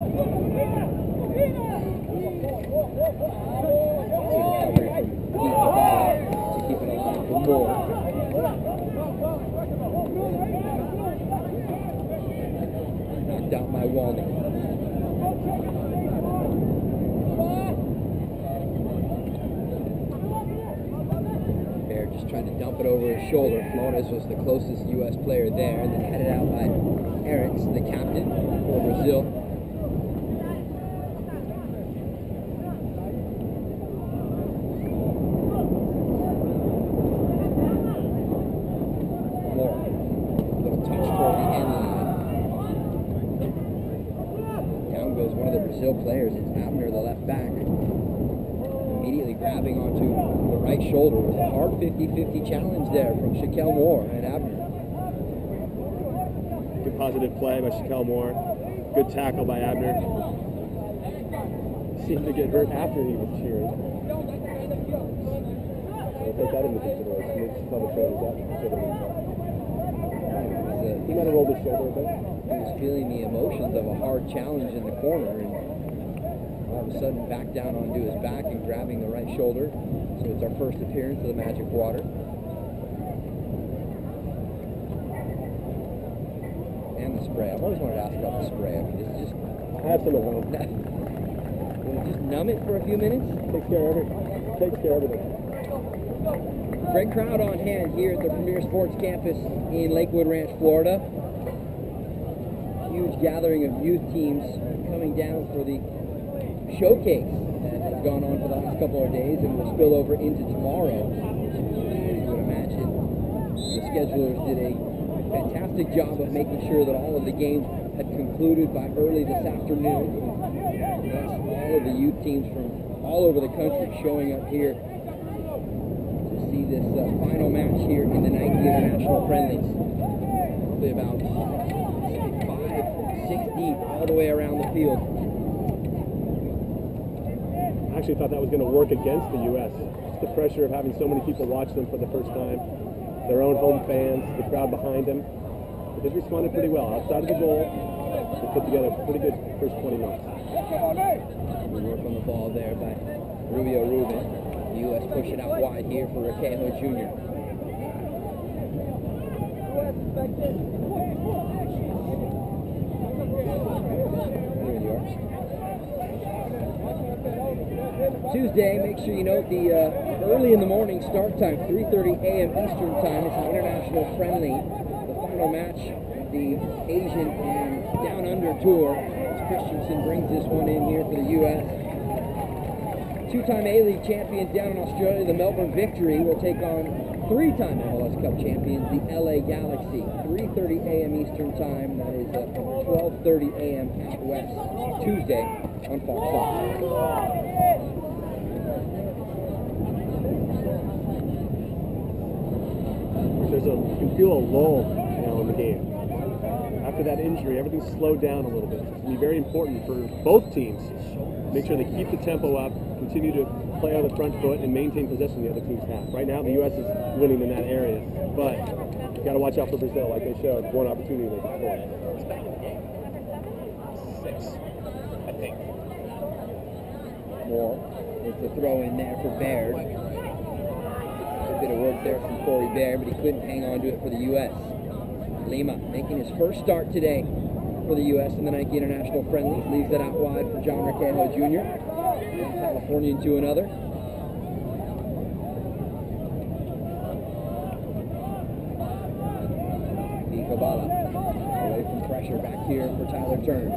To keep it alive for more. Knocked out by Walden. Bear just trying to dump it over his shoulder. Flores was the closest U.S. player there, and then headed out by Eriks, the captain for Brazil. Players, it's Abner, the left back, immediately grabbing onto the right shoulder. It was a hard 50-50 challenge there from Shaquille Moore and Abner. Good positive play by Shaquille Moore. Good tackle by Abner. Seemed to get hurt after he was cheering. We'll take that into consideration. He might have rolled his shoulder a bit. He was feeling the emotions of a hard challenge in the corner, and all of a sudden back down onto his back and grabbing the right shoulder. So it's our first appearance of the Magic Water. And the spray. I've always wanted to ask about the spray. I mean, it's just... I have some at home. Will it just numb it for a few minutes? Takes care of everything. Great crowd on hand here at the Premier Sports Campus in Lakewood Ranch, Florida. Huge gathering of youth teams coming down for the showcase that has gone on for the last couple of days and will spill over into tomorrow. As you would imagine, the schedulers did a fantastic job of making sure that all of the games had concluded by early this afternoon. And thus, all of the youth teams from all over the country showing up here to see this final match here in the Nike International Friendlies. Probably about 5, 6 deep all the way around the field. I actually thought that was going to work against the U.S. Just the pressure of having so many people watch them for the first time, their own home fans, the crowd behind them. But they've responded pretty well. Outside of the goal, they put together a pretty good first 20 minutes. We work on the ball there by Rubio Rubin. The U.S. push it out wide here for Requejo Jr. Tuesday, make sure you note the early in the morning start time, 3:30 a.m. Eastern time. It's an international friendly. The final match, the Asian and Down Under Tour. As Christensen brings this one in here for the U.S. Two-time A-League champions down in Australia, the Melbourne Victory, will take on three-time MLS Cup champions, the LA Galaxy. 3:30 a.m. Eastern time. That is 12:30 a.m. out west. Tuesday on Fox Sports. You can feel a lull now in the game. After that injury, everything's slowed down a little bit. It's going to be very important for both teams. Make sure they keep the tempo up, continue to play on the front foot, and maintain possession the other team's half. Right now, the U.S. is winning in that area, but you got to watch out for Brazil. Like they showed, one opportunity they can score. 6, I think. Moore with the throw in there for Baird. A bit of work there from Corey Baird, but he couldn't hang on to it for the U.S. Lima making his first start today for the U.S. in the Nike International Friendlies. Leaves that out wide for John Requejo Jr. One Californian to another. Kabala away from pressure back here for Tyler Turn.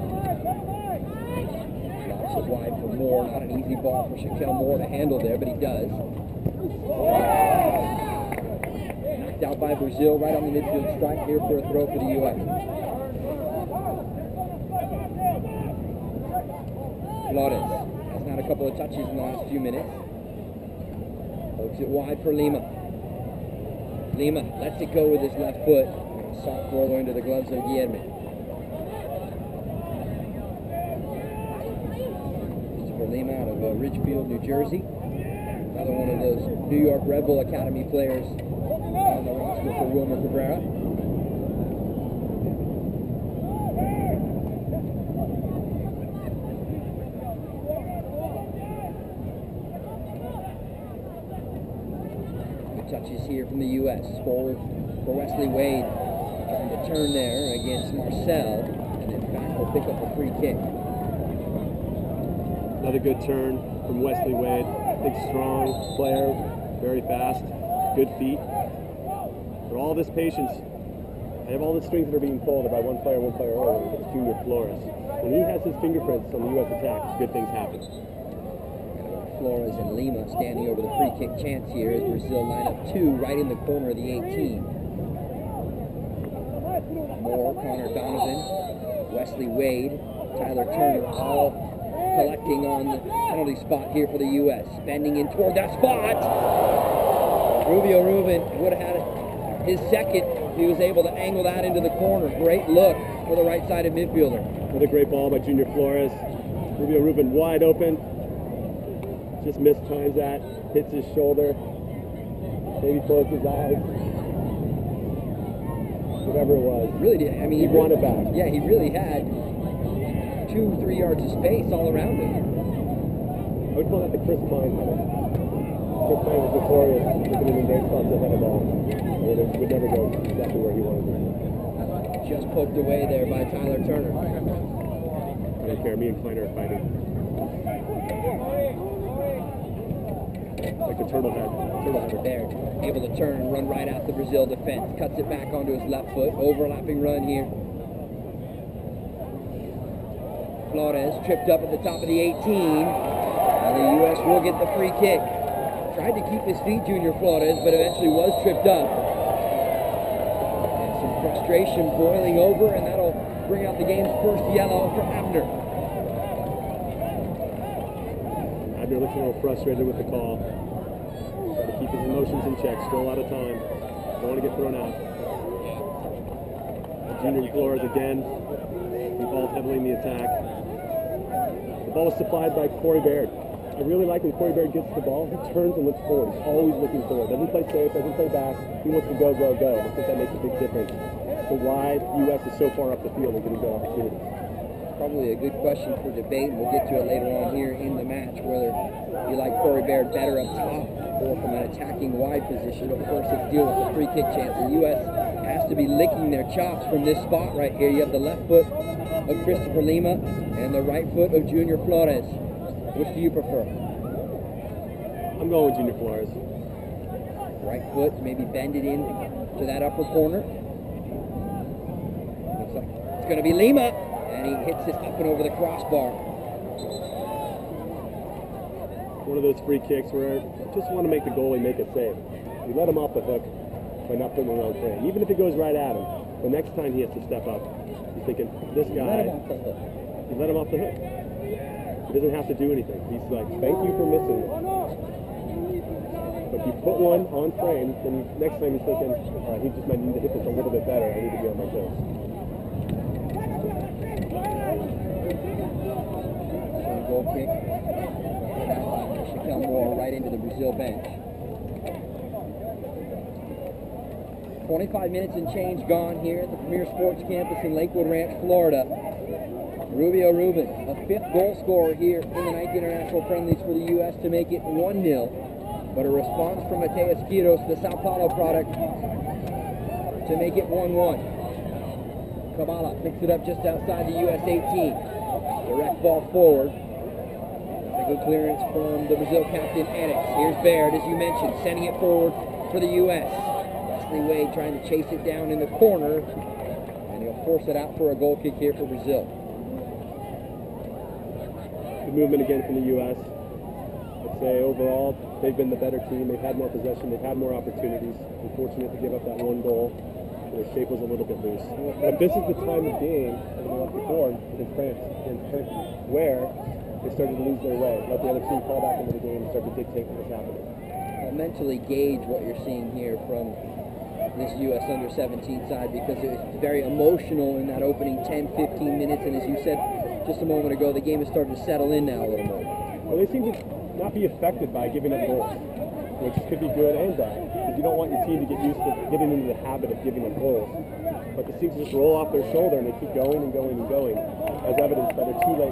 Lobs it wide for Moore. Not an easy ball for Shaquille Moore to handle there, but he does. Knocked out by Brazil right on the midfield stripe here for a throw for the U.S. Flores has had a couple of touches in the last few minutes. Pokes it wide for Lima. Lima lets it go with his left foot. Soft roller into the gloves of Guillermo. Christopher Lima out of Ridgefield, New Jersey. Another one of those New York Red Bull Academy players on the roster for Wilmer Cabrera. touches here from the U.S. Forward for Wesley Wade. Trying to turn there against Marcel. And then back will pick up a free kick. Another good turn from Wesley Wade. Big, strong player, very fast, good feet. For all this patience, I have all the strings that are being pulled by one player only. It's Junior Flores. When he has his fingerprints on the U.S. attack, good things happen. Flores and Lima standing over the free kick chance here as Brazil line up two right in the corner of the 18. Moore, Connor Donovan, Wesley Wade, Tyler Turner, all collecting on the penalty spot here for the U.S. Bending in toward that spot. Rubio Rubin would have had his second. He was able to angle that into the corner. Great look for the right-sided midfielder. Another great ball by Junior Flores. Rubio Rubin wide open. Just mistimes that. Hits his shoulder. Maybe closed his eyes. Whatever it was. Really did. I mean, he won it back. Yeah, he really had 2-3 yards of space all around him. I would call that the Chris Klein header. Chris Klein was notorious for getting in great spots ahead of ball. And it would never go exactly where he wanted it. Just poked away there by Tyler Turner. I don't care. Me and Klein are fighting. Like the turtle header. There, able to turn and run right out the Brazil defense. Cuts it back onto his left foot. Overlapping run here. Flores tripped up at the top of the 18. And the U.S. will get the free kick. Tried to keep his feet, Junior Flores, but eventually was tripped up. And some frustration boiling over, and that'll bring out the game's first yellow for Abner. Abner looking a little frustrated with the call. Trying to keep his emotions in check. Still a lot of time. Don't want to get thrown out. Junior Flores again. Involved heavily in the attack. The ball was supplied by Corey Baird. I really like when Corey Baird gets the ball, he turns and looks forward. He's always looking forward. Doesn't play safe, doesn't play back. He wants to go, go, go. I think that makes a big difference. So why the U.S. is so far up the field and getting good opportunities. Probably a good question for debate, and we'll get to it later on here in the match, whether you like Corey Baird better up top or from an attacking wide position. But first, let's deal with the free kick chance. The U.S. has to be licking their chops from this spot right here. You have the left foot of Christopher Lima and the right foot of Junior Flores. Which do you prefer? I'm going with Junior Flores. Right foot, maybe bend it in to that upper corner. Looks like it's going to be Lima, and he hits this up and over the crossbar. One of those free kicks where you just want to make the goalie make a save. You let him off the hook by not putting him on frame. Even if it goes right at him, the next time he has to step up, he's thinking, this guy, you let him off the hook. He doesn't have to do anything. He's like, thank you for missing it. But if you put one on frame, then next time he's thinking, he just might need to hit this a little bit better. I need to be on my toes. Goal kick. Shaquille Moore right into the Brazil bench. 25 minutes and change gone here at the Premier Sports Campus in Lakewood Ranch, Florida. Rubio Rubin, a fifth goal scorer here in the 9th international friendlies for the U.S. to make it 1-0. But a response from Mateus Quiros, the Sao Paulo product, to make it 1-1. Kabala picks it up just outside the U.S. 18. Direct ball forward. A good clearance from the Brazil captain, Enix. Here's Baird, as you mentioned, sending it forward for the U.S. Wesley Wade trying to chase it down in the corner, and he'll force it out for a goal kick here for Brazil. Good movement again from the U.S. I'd say overall, they've been the better team. They've had more possession. They've had more opportunities. Unfortunate to give up that one goal. Their shape was a little bit loose. But this is the time of game, as we went before, in France, in Turkey, where they started to lose their way. Let the other team fall back into the game and start to dictate what was happening. I'll mentally gauge what you're seeing here from this U.S. under-17 side, because it was very emotional in that opening 10-15 minutes, and as you said just a moment ago, the game is starting to settle in now a little more. Well, they seem to not be affected by giving up goals, which could be good and bad, because you don't want your team to get used to getting into the habit of giving up goals. But they seem to just roll off their shoulder and they keep going and going and going, as evidenced by their 2 late